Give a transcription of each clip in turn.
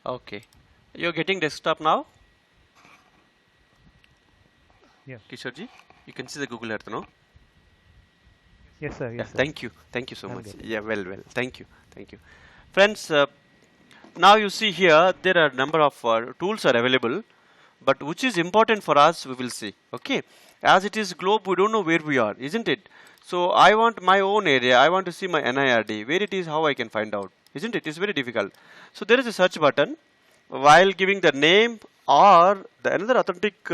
Okay. You're getting desktop now, Yeah. Kishorji? You can see the Google Earth, no? Yes, sir. Yeah, Yes, sir. thank you. Thank you so I'm much. getting. Yeah, well. Thank you. Thank you. Friends, now you see here, there are a number of tools are available, but which is important for us, we will see. Okay. As it is globe, we don't know where we are, isn't it? So I want my own area. I want to see my NIRD. Where it is, how I can find out. Isn't it? It's very difficult. So there is a search button. While giving the name or the another authentic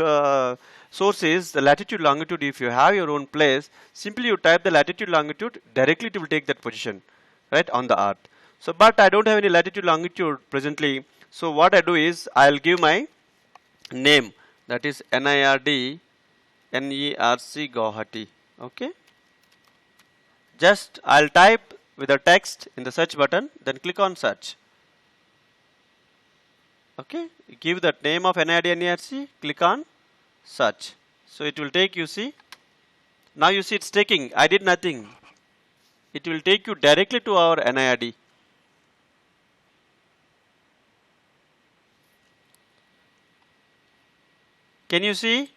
source is the latitude longitude. If you have your own place, simply you type the latitude longitude, directly it will take that position, right, on the earth. So but I don't have any latitude longitude presently, so what I do is I'll give my name, that is NIRD NERC Guwahati. Okay, just I'll type with the text in the search button, then click on search. Okay, give the name of NIRD NERC, click on search. So it will take, you see, now you see it's taking, I did nothing. It will take you directly to our NIRD. Can you see?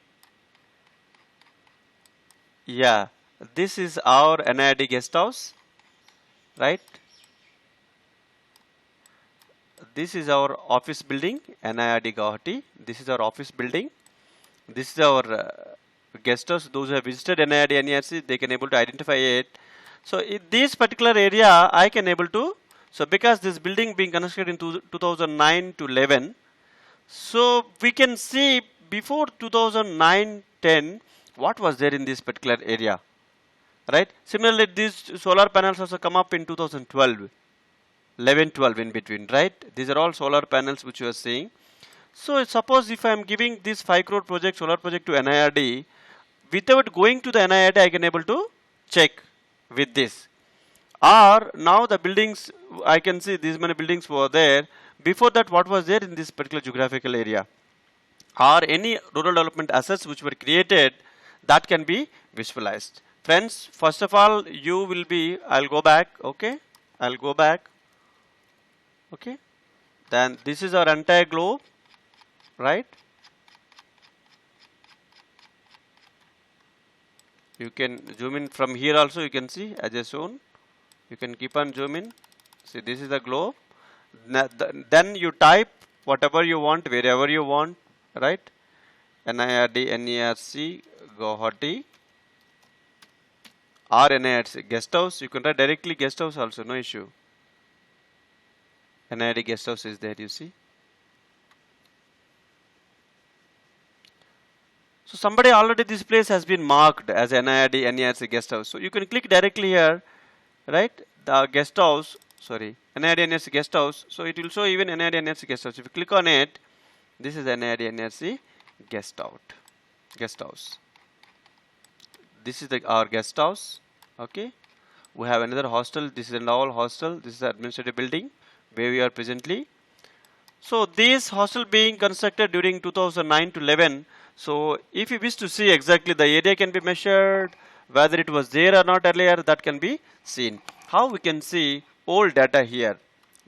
Yeah, this is our NIRD guest house, right? This is our office building, NIRD Guwahati. This is our office building. This is our guest house. Those who have visited NIRD NERC, they can able to identify it. So in this particular area, I can able to. So because this building being constructed in 2009 to 11, so we can see before 2009-10 what was there in this particular area, right? Similarly, these solar panels also come up in 2012, 11, 12 in between, right? These are all solar panels which you are seeing. So suppose if I am giving this 5 crore project, solar project to NIRD, without going to the NIRD, I can able to check with this. Or now the buildings, I can see these many buildings were there. Before that, what was there in this particular geographical area? Or any rural development assets which were created, that can be visualized. Friends, first of all, you will be, I'll go back, okay? I'll go back, okay? Then this is our entire globe, right? You can zoom in from here also, you can see as I shown. You can keep on zoom in. See, this is the globe. Then you type whatever you want, wherever you want, right? NIRD, NERC, Guwahati, or NIRC, guest house. You can write directly guest house also, no issue. NIRD guest house is there, you see. So somebody already this place has been marked as NIRD, NERC guest house. So you can click directly here, right? The guest house, sorry, NIRD, NERC guest house. So it will show even NIRD, NERC guest house. If you click on it, this is NIRD, NERC guest house. This is our guest house. Okay. We have another hostel. This is an all hostel. This is the administrative building where we are presently. So this hostel being constructed during 2009 to 11. So if you wish to see exactly the area can be measured, whether it was there or not earlier, that can be seen. How we can see old data here?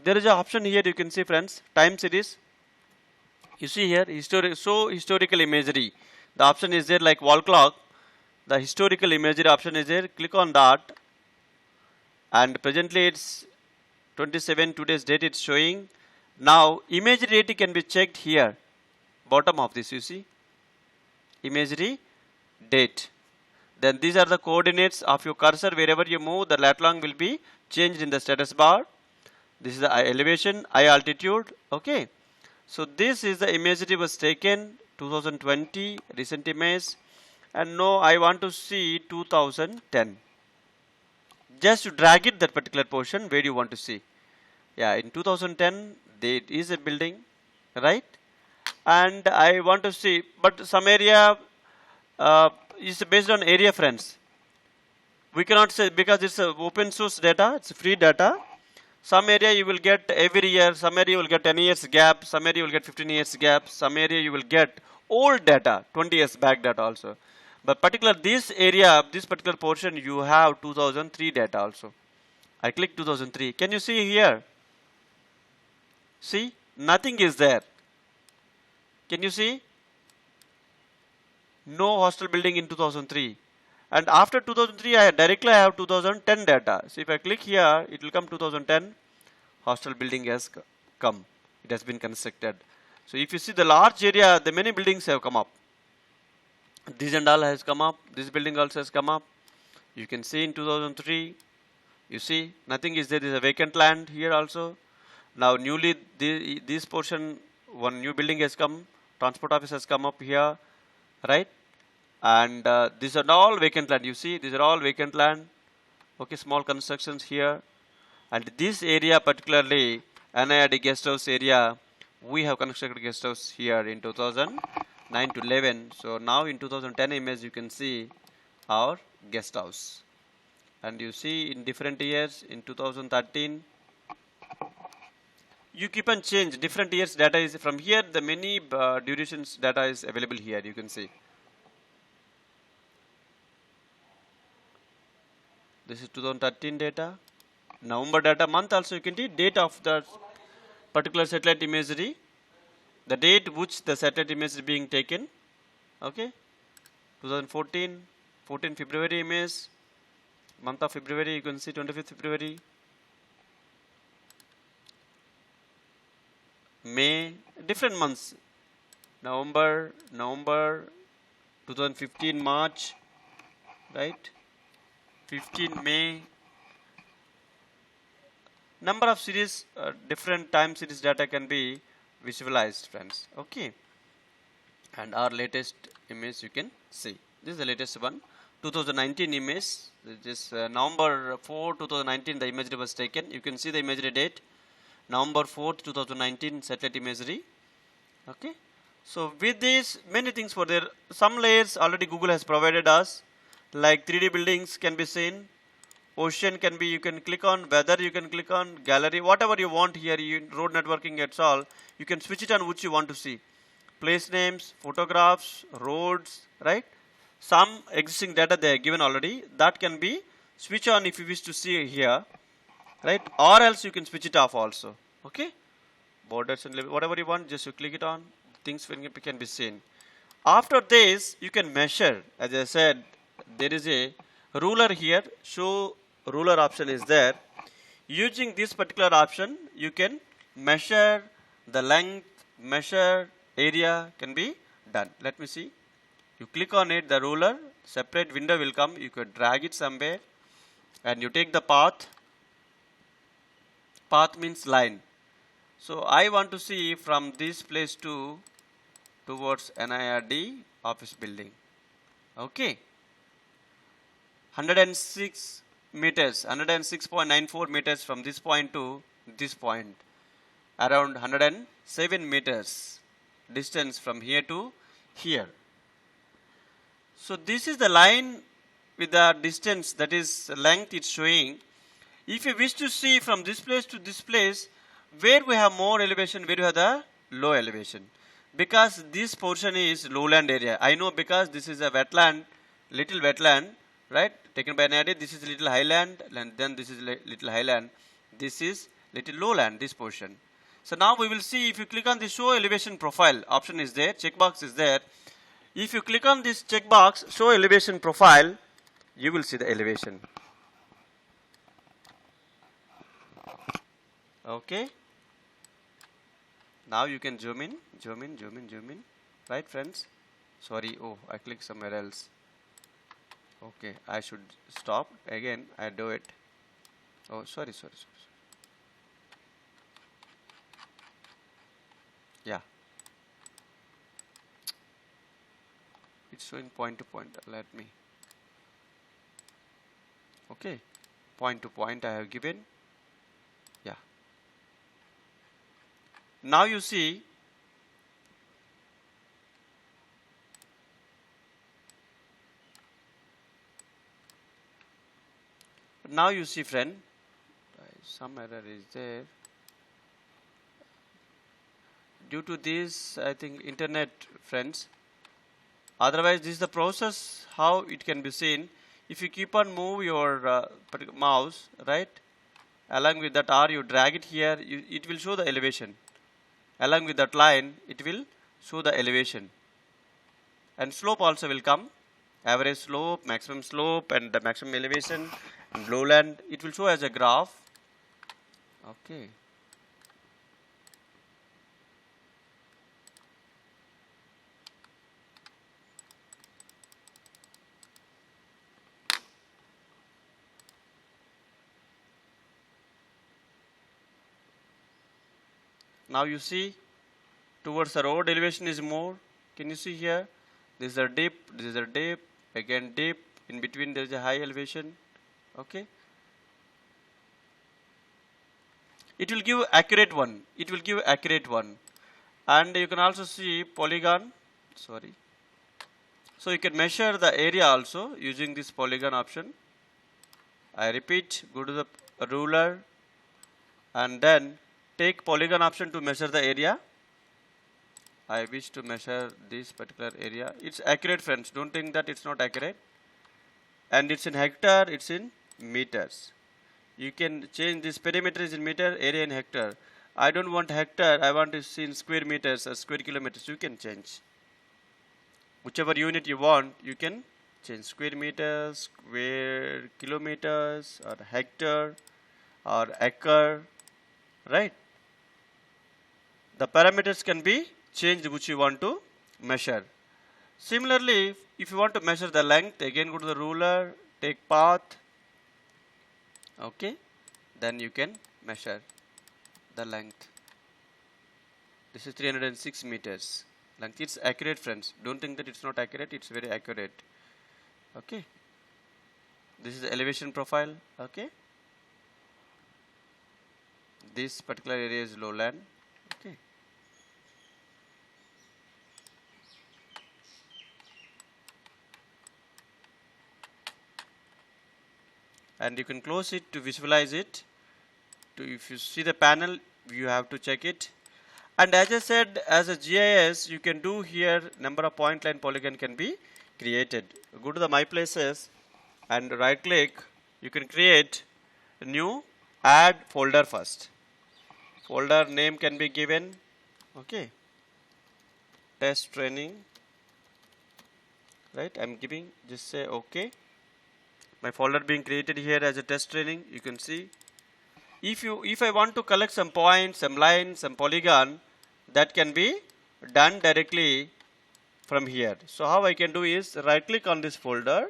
There is an option here. You can see, friends, time series. You see here, historical imagery. The option is there like wall clock. The historical imagery option is there. Click on that, and presently it's 27 today's date it's showing. Now imagery data can be checked here, bottom of this, you see, imagery date. Then these are the coordinates of your cursor. Wherever you move, the lat long will be changed in the status bar. This is the eye elevation, eye altitude. Okay. So this is the imagery was taken 2020 recent image, and no, I want to see 2010. Just to drag it that particular portion where you want to see. Yeah, in 2010 there is a building, right? And I want to see, but some area is based on area, friends. We cannot say because it's open source data, it's free data. Some area you will get every year, some area you will get 10 years gap, some area you will get 15 years gap, some area you will get old data, 20 years back data also. But particular this area, this particular portion, you have 2003 data also. I click 2003. Can you see here? See, nothing is there. Can you see? No hostel building in 2003. And after 2003, I directly have 2010 data. So if I click here, it will come 2010. Hostel building has come. It has been constructed. So if you see the large area, the many buildings have come up. This and all has come up. This building also has come up. You can see in 2003. You see, nothing is there. There is a vacant land here also. Now newly, this portion, one new building has come. Transport office has come up here, right? And these are all vacant land. You see, these are all vacant land. Okay, small constructions here. And this area particularly, NIRD guest house area, we have constructed guest house here in 2009 to 11. So now in 2010 image, you can see our guest house. And you see in different years, in 2013, you keep on change. Different years data is from here. The many durations data is available here. You can see. This is 2013 data. November data month also you can see date of the particular satellite imagery. The date which the satellite image is being taken. Okay. 2014, 14 February image. Month of February you can see 25th February. May, different months. November, 2015 March, right? 15 May. Number of series, different time series data can be visualized, friends. Okay. And our latest image you can see. This is the latest one. 2019 image. This November 4, 2019 the imagery was taken. You can see the imagery date. November 4th, 2019 satellite imagery. Okay. So with this, many things were there. Some layers already Google has provided us. Like 3D buildings can be seen. Ocean can be, you can click on, weather you can click on, gallery, whatever you want here, road networking at all, you can switch it on which you want to see. Place names, photographs, roads, right? Some existing data they are given already, that can be switch on if you wish to see here, right? Or else you can switch it off also, okay? Borders and whatever you want, just you click it on, things can be seen. After this, you can measure, as I said, there is a ruler here, show ruler option is there. Using this particular option, you can measure the length, measure area can be done. Let me see. You click on it, the ruler, separate window will come. You could drag it somewhere and you take the path. Path means line. So I want to see from this place to towards NIRD office building. Okay. 106 meters, 106.94 meters from this point to this point. Around 107 meters distance from here to here. So this is the line with the distance, that is length it's showing. If you wish to see from this place to this place, where we have more elevation, where you have the low elevation. Because this portion is lowland area. I know because this is a wetland, little wetland, right? Taken by NIRD, this is little highland, and then this is little highland. This is little lowland, this portion. So now we will see, if you click on the show elevation profile, option is there, checkbox is there. If you click on this checkbox, show elevation profile, you will see the elevation. Okay. Now you can zoom in, zoom in, zoom in, zoom in. Right, friends? Sorry, oh, I clicked somewhere else. Okay, I should stop. Again, I do it. Oh, sorry. Yeah. It's showing point to point. Let me. Okay. Point to point I have given. Yeah. Now you see. Now you see, friend, some error is there. Due to this, I think internet, friends. Otherwise, this is the process how it can be seen. If you keep on move your mouse, right, along with that R, you drag it here, it will show the elevation. along with that line it will show the elevation, and slope also will come, average slope, maximum slope, and the maximum elevation and lowland. It will show as a graph. Okay. Now you see towards the road elevation is more. Can you see here? This is a dip, this is a dip, again dip, in between there is a high elevation. Okay. It will give accurate one. It will give accurate one. And you can also see polygon. Sorry. So you can measure the area also using this polygon option. I repeat, go to the ruler and then take polygon option to measure the area. I wish to measure this particular area. It's accurate, friends. Don't think that it's not accurate. And it's in hectare, it's in meters. You can change this perimeter is in meter, area in hectare. I don't want hectare, I want to see in square meters or square kilometers. You can change. Whichever unit you want, you can change. Square meters, square kilometers, or hectare, or acre, right? The parameters can be changed which you want to measure. Similarly, if you want to measure the length, again go to the ruler, take path, okay, then you can measure the length. This is 306 meters. Length, it's accurate, friends. Don't think that it's not accurate, it's very accurate. Okay. This is the elevation profile, okay. This particular area is lowland, okay. And you can close it to visualize it. If you see the panel, you have to check it. And as I said, as a GIS, you can do here number of point line polygon can be created. Go to the My Places and right click. You can create a new add folder first. Folder name can be given. Okay. Test training. Right. I'm giving. Just say OK. My folder being created here as a test training. You can see. If I want to collect some points, some lines, some polygon, that can be done directly from here. So how I can do is right click on this folder.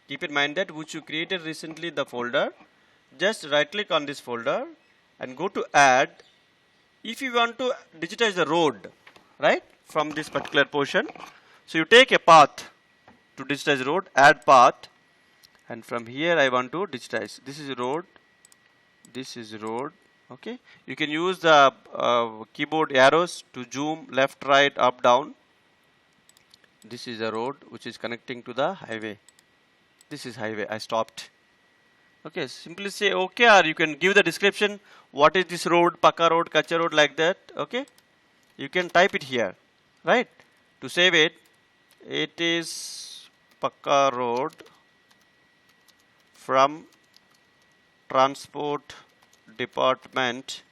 Keep in mind that which you created recently the folder. Just right click on this folder and go to add. If you want to digitize the road, right, from this particular portion, so you take a path to digitize road, add path, and from here I want to digitize. This is road. This is road. Okay. You can use the keyboard arrows to zoom left, right, up, down. This is a road which is connecting to the highway. This is highway. I stopped. Okay. Simply say OK, or you can give the description. What is this road? Pakka road, Kacha road, like that. Okay. You can type it here, right? To save it, it is Pakka road from Transport Department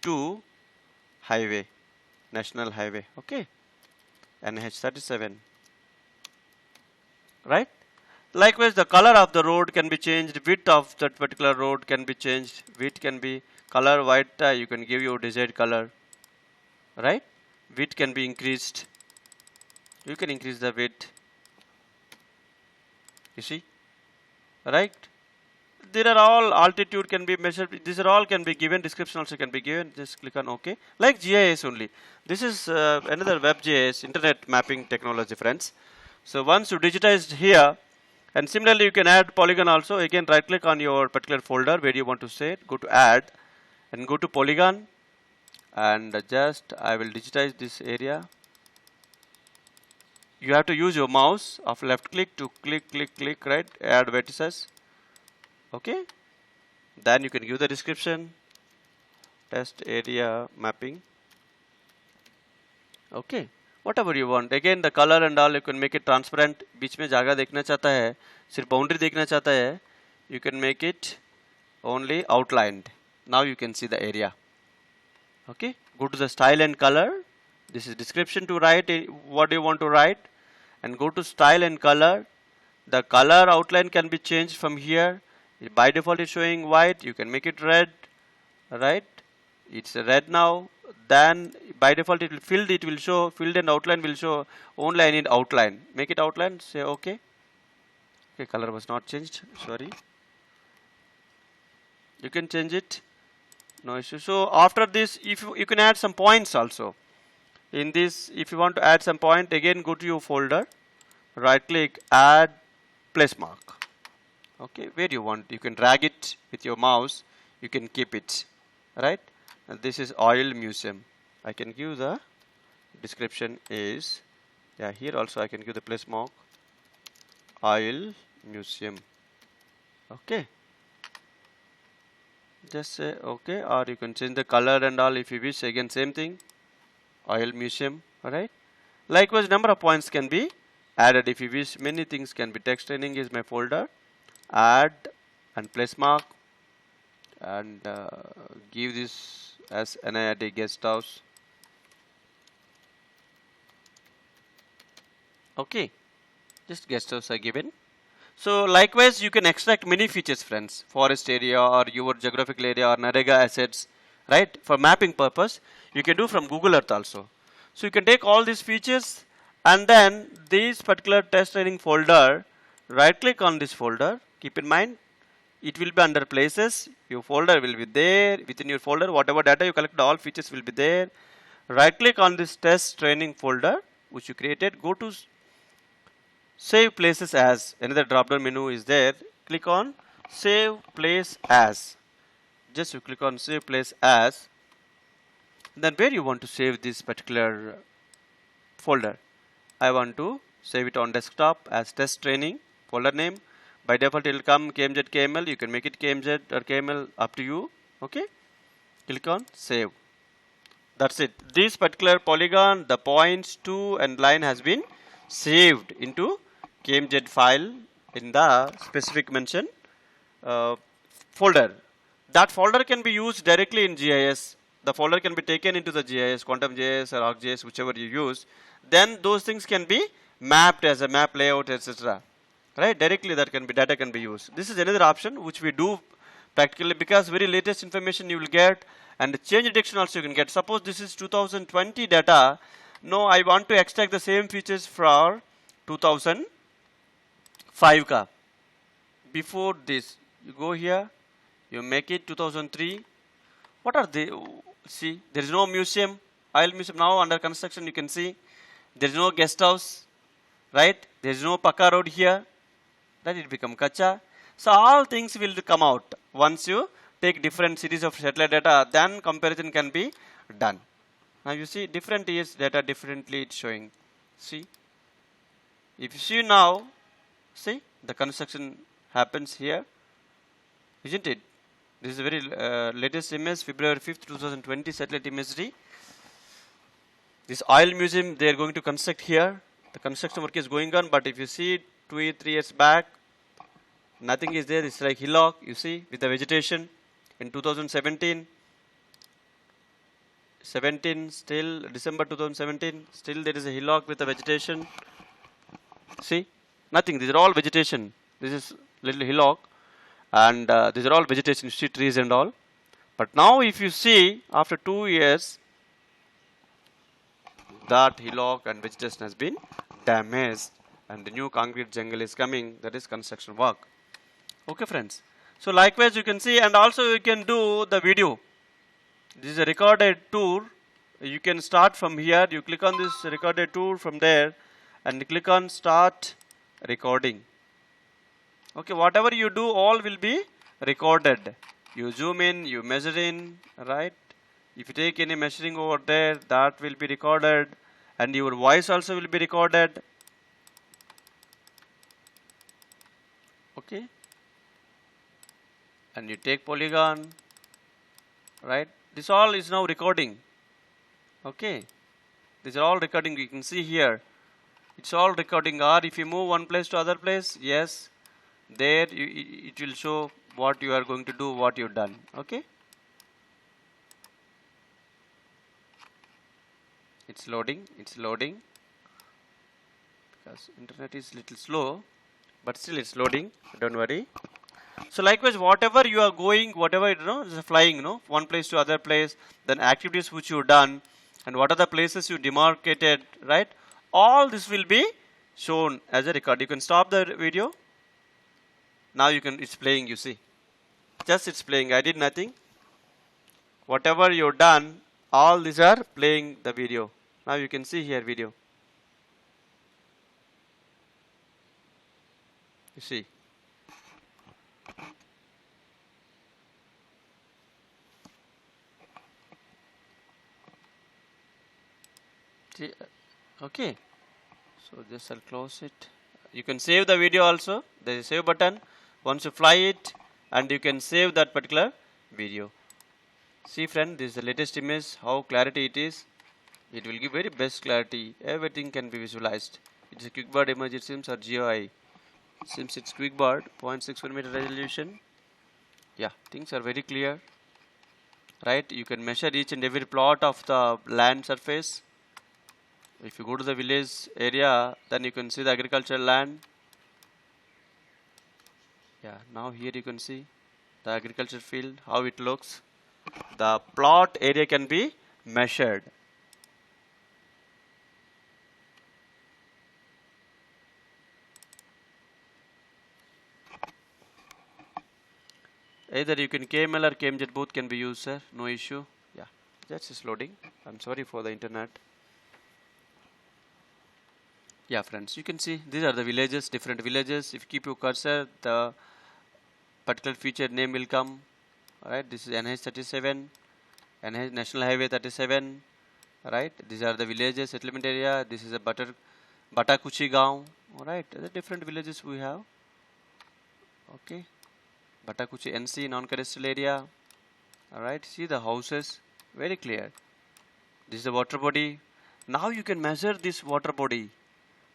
to highway, national highway, okay, NH37, right? Likewise, the color of the road can be changed, width of that particular road can be changed, width can be color white, you can give your desired color, right? Width can be increased, you can increase the width, you see, right? There are all altitude can be measured. These are all can be given. Description also can be given. Just click on OK. Like GIS only. This is another WebGIS internet mapping technology, friends. So once you digitized here, and similarly you can add polygon also. Again, right click on your particular folder where you want to say it. Go to add and go to polygon, and just I will digitize this area. You have to use your mouse of left click to click, right? Add vertices. Okay, then you can give the description, test area mapping. Okay, whatever you want. Again, the color and all you can make it transparent. बीच में जगह देखना चाहता है, सिर्फ boundary देखना चाहता है, you can make it only outlined. Now you can see the area. Okay, go to the style and color. This is description to write what you want to write, and go to style and color. The color outline can be changed from here. By default it's showing white, you can make it red, right? It's red now. Then by default it will show filled, and outline will show only I need outline. Make it outline, say okay. Okay, color was not changed, sorry. You can change it, no issue. So after this, if you can add some points also. In this, if you want to add some point, again go to your folder, right click, add place mark. Okay, where you want, you can drag it with your mouse, you can keep it, right? And this is oil museum. I can give the description is, yeah, here also I can give the place mark, oil museum. Okay, just say okay, or you can change the color and all if you wish. Again same thing, oil museum. All right, likewise number of points can be added if you wish. Many things can be. Text training is my folder, add and place mark, and give this as NIRT guest house. Okay, just guest house are given. So likewise you can extract many features, friends, forest area or your geographical area or NREGA assets, right? For mapping purpose, you can do from Google Earth also. So you can take all these features, and then this particular test training folder, right click on this folder. Keep in mind, it will be under places. Your folder will be there. Within your folder, whatever data you collect, all features will be there. Right click on this test training folder which you created. Go to save places as. Another drop down menu is there. Click on save place as. Just you click on save place as. Then where you want to save this particular folder. I want to save it on desktop as test training folder name. By default it will come KMZ KML. You can make it KMZ or KML, up to you. Okay, click on save. That's it. This particular polygon, the points, 2 and line has been saved into KMZ file in the specific mention folder. That folder can be used directly in GIS. The folder can be taken into the GIS, Quantum GIS or ArcGIS, whichever you use. Then those things can be mapped as a map layout, etc. Right? Directly that can be, data can be used. This is another option which we do practically, because very latest information you will get, and the change detection also you can get. Suppose this is 2020 data. No, I want to extract the same features for 2005 ka. Before this, you go here, you make it 2003. What are they? See, there is no museum, oil museum now under construction. You can see there is no guest house, right? There is no Pakka road here. That it become Kacha. So all things will come out once you take different series of satellite data. Then comparison can be done. Now you see different years data differently it's showing. See, if you see now, see the construction happens here, isn't it? This is a very latest image, February 5th, 2020 satellite imagery. This oil museum they are going to construct here. The construction work is going on, but if you see 2 3 years back, nothing is there. It's like hillock, you see, with the vegetation. In 2017, still December 2017, still there is a hillock with the vegetation. See, nothing. These are all vegetation. This is little hillock, and these are all vegetation. You see trees and all. But now, if you see after 2 years, that hillock and vegetation has been damaged, and the new concrete jungle is coming. That is construction work. Okay, friends. So likewise, you can see, and also you can do the video. This is a recorded tour. You can start from here. You click on this recorded tour from there, and click on start recording. Okay, whatever you do, all will be recorded. You zoom in, you measure in, right? If you take any measuring over there, that will be recorded, and your voice also will be recorded. Okay, and you take polygon, right? This all is now recording. Okay, these are all recording. You can see here, it's all recording. Or if you move one place to other place, yes, there it will show what you are going to do, what you've done. Okay. It's loading. It's loading. Because internet is little slow, but still it's loading. Don't worry. So likewise, whatever you are going, whatever is flying, one place to other place, then activities which you done, and what are the places you demarcated, right? All this will be shown as a record. You can stop the video. Now you can. It's playing. You see, just it's playing. I did nothing. Whatever you done, all these are playing the video. Now you can see here video. You see. See, okay. So just I'll close it. You can save the video also. There is a save button. Once you fly it, and you can save that particular video. See friend, this is the latest image, how clarity it is. It will give very best clarity. Everything can be visualized. It's a QuickBird image, it seems, or GeoEye. Seems it's QuickBird, 0.6 resolution. Yeah, things are very clear. Right, you can measure each and every plot of the land surface. If you go to the village area, then you can see the agricultural land. Yeah, now here you can see the agriculture field, how it looks. The plot area can be measured. Either you can KML or KMZ, both can be used, sir. No issue. Yeah, that's just loading. I'm sorry for the internet. Yeah, friends, you can see these are the villages, different villages. If you keep your cursor, the particular feature name will come. Alright, this is NH 37, NH National Highway 37. Right, these are the villages, settlement area. This is a Batakuchi Gaon. Alright, the different villages we have. Okay, Batakuchi NC, non-coastal area. Alright, see the houses, very clear. This is the water body. Now you can measure this water body.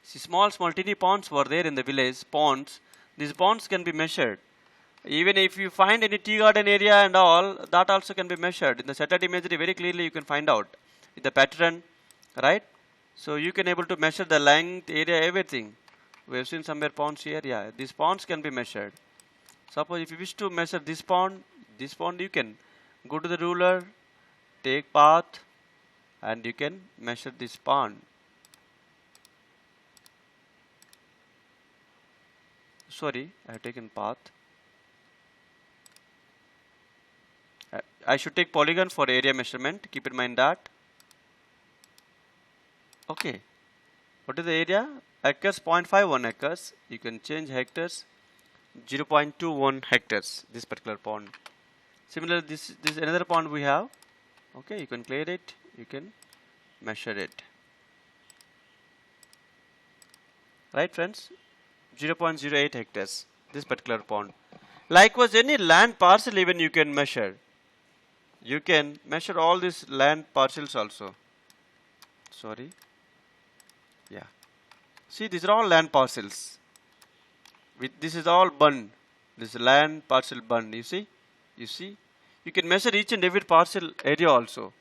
See, small teeny ponds were there in the village, ponds. These ponds can be measured. Even if you find any tea garden area and all, that also can be measured. In the satellite imagery, very clearly you can find out the pattern, right? So you can able to measure the length, area, everything. We have seen somewhere ponds here. Yeah, these ponds can be measured. Suppose if you wish to measure this pond, you can go to the ruler, take path, and you can measure this pond. Sorry, I have taken path. I should take polygon for area measurement. Keep in mind that. Okay. What is the area? Acres, 0.51 acres. You can change hectares. 0.21 hectares. This particular pond. Similar, this is another pond we have. Okay, you can clear it. You can measure it. Right, friends? 0.08 hectares. This particular pond. Likewise, any land parcel even you can measure. You can measure all these land parcels also. Sorry. Yeah. See, these are all land parcels. This is all bun. This is land parcel bun. You see? You see? You can measure each and every parcel area also.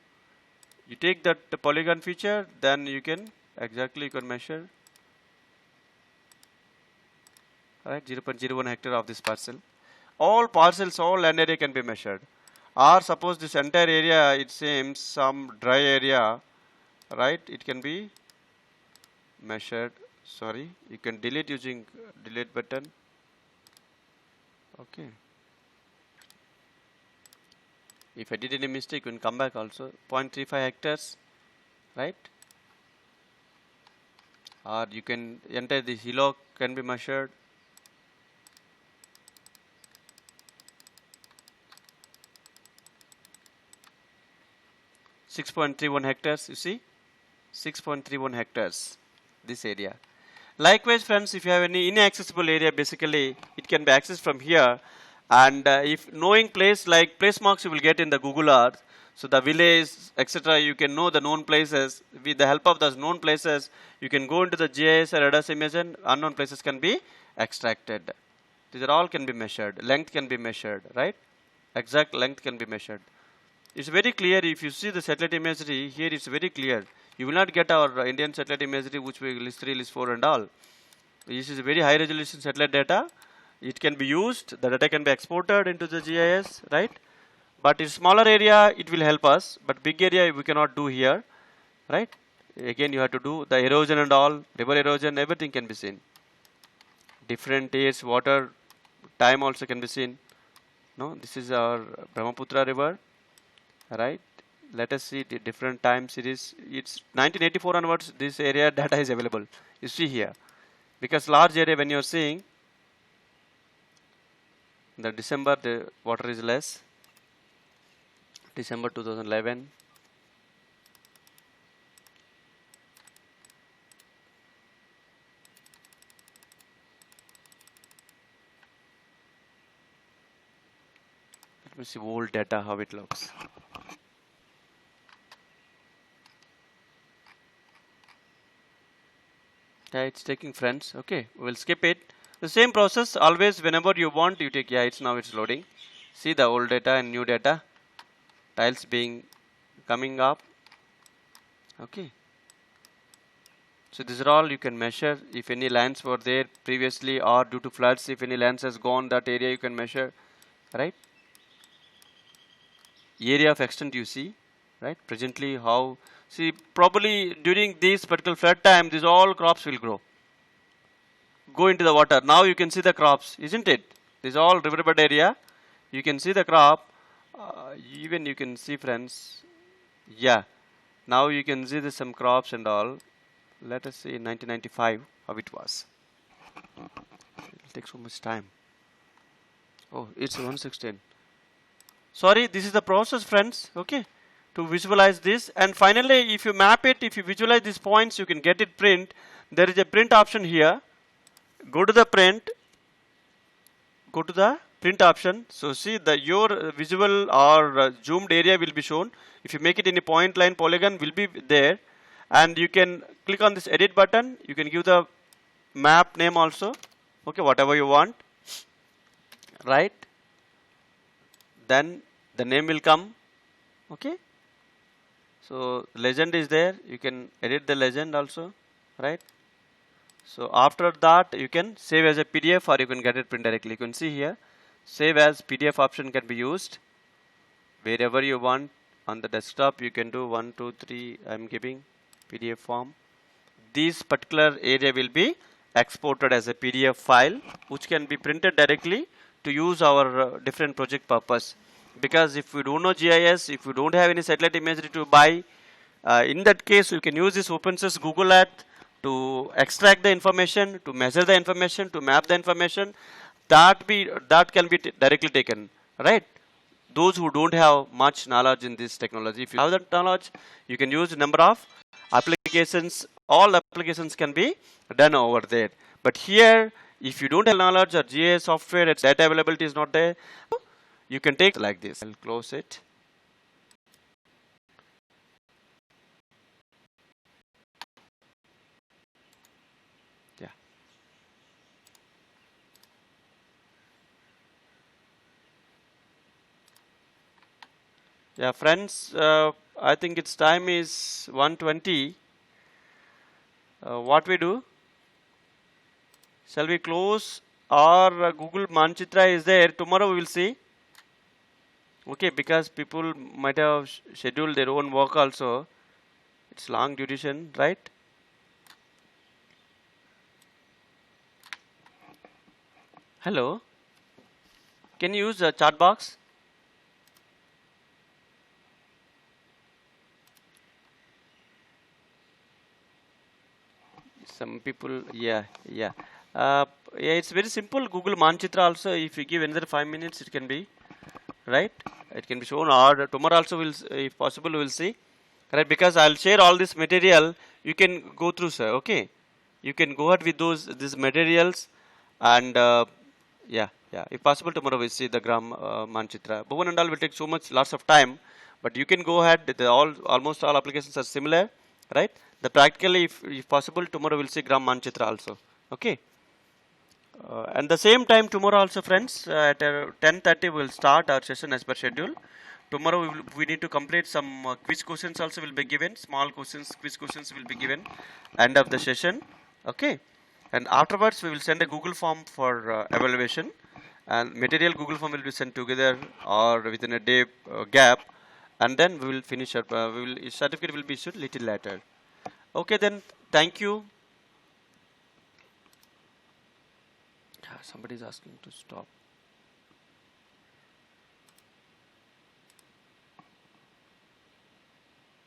You take that polygon feature, then you can measure. Right, 0.01 hectare of this parcel. All parcels, all land area can be measured. Or suppose this entire area, it seems some dry area, right? It can be measured. Sorry, you can delete using delete button. Okay. If I did any mistake, you can come back also. 0.35 hectares, right? Or you can enter the hillock can be measured. .31 hectares, you see, 6.31 hectares, this area. Likewise, friends, if you have any inaccessible area, basically it can be accessed from here. And if knowing place like place marks you will get in the Google Earth, so the village, etc., you can know the known places. With the help of those known places, you can go into the GIS or ADAS image and unknown places can be extracted. These are all can be measured. Length can be measured, right? Exact length can be measured. It's very clear. If you see the satellite imagery here, it's very clear. You will not get our Indian satellite imagery which we list 3, list 4 and all. This is a very high resolution satellite data. It can be used, the data can be exported into the GIS, right? But in smaller area, it will help us, but big area we cannot do here, right? Again, you have to do the erosion and all, river erosion, everything can be seen. Different years, water, time also can be seen. No, this is our Brahmaputra river, right? Let us see the different time series. It's 1984 onwards, this area data is available. You see here. Because large area when you're seeing, the December the water is less. December 2011. Let me see old data how it looks. Yeah, it's taking friends. Okay, we'll skip it. The same process always whenever you want you take. Yeah, it's now it's loading. See the old data and new data. Tiles being coming up. Okay. So these are all you can measure if any lands were there previously or due to floods. If any lands has gone that area you can measure, right? Area of extent you see, right? Presently how, see probably during this particular flood time these all crops will grow. Go into the water. Now you can see the crops, isn't it? This is all riverbed area. You can see the crop. Even you can see friends. Yeah. Now you can see the some crops and all. Let us see in 1995 how it was. It will take so much time. Oh, it's 116. Sorry, this is the process, friends. Okay, to visualize this, and finally, if you map it, if you visualize these points, you can get it print. There is a print option here. Go to the print. Go to the print option. So see the your visual or zoomed area will be shown. If you make it in a point line polygon, will be there, and you can click on this edit button. You can give the map name also. Okay, whatever you want. Right. Then the name will come. Okay. So legend is there. You can edit the legend also, right? So after that, you can save as a PDF or you can get it print directly. You can see here, save as PDF option can be used wherever you want. On the desktop, you can do 1, 2, 3. I'm giving PDF form. This particular area will be exported as a PDF file, which can be printed directly to use our different project purpose. Because if we don't know GIS, if we don't have any satellite imagery to buy, in that case you can use this open source Google Earth to extract the information, to measure the information, to map the information. That can be directly taken, right? Those who don't have much knowledge in this technology, if you have that knowledge, you can use a number of applications. All applications can be done over there. But here, if you don't have knowledge or GIS software, its data availability is not there, you can take like this. I'll close it. Yeah. Yeah, friends, I think its time is 1:20. What we do? Shall we close or Google Manchitra is there? Tomorrow we will see. Okay, because people might have scheduled their own work also. It's long duration, right? Hello. Can you use the chat box? Some people, yeah. Yeah, it's very simple. Google Manchitra also, if you give another 5 minutes, it can be, right? It can be shown, or tomorrow also will, if possible, we'll see, right? Because I'll share all this material. You can go through, sir. Okay, you can go ahead with these materials, and yeah. If possible, tomorrow we'll see the Gram Manchitra. Bhuvan and all will take so much, lots of time, but you can go ahead. Almost all applications are similar, right? The practically, if possible, tomorrow we'll see Gram Manchitra also. Okay. And the same time tomorrow also, friends, at 10:30 we'll start our session as per schedule. tomorrow we need to complete some quiz questions also will be given. Small questions, quiz questions will be given end of the session. Okay. And afterwards we will send a Google form for evaluation, and material Google form will be sent together or within a day gap, and then we will finish up. Certificate will be issued little later. Okay, then thank you. Somebody is asking to stop.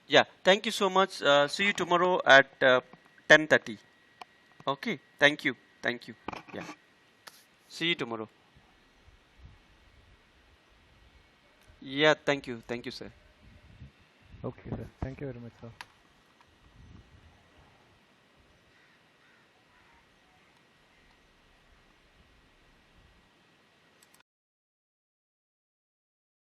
Yeah, thank you so much. See you tomorrow at 10:30. Okay, thank you. Thank you. Yeah, see you tomorrow. Yeah, thank you. Thank you, sir. Okay, sir. Thank you very much, sir.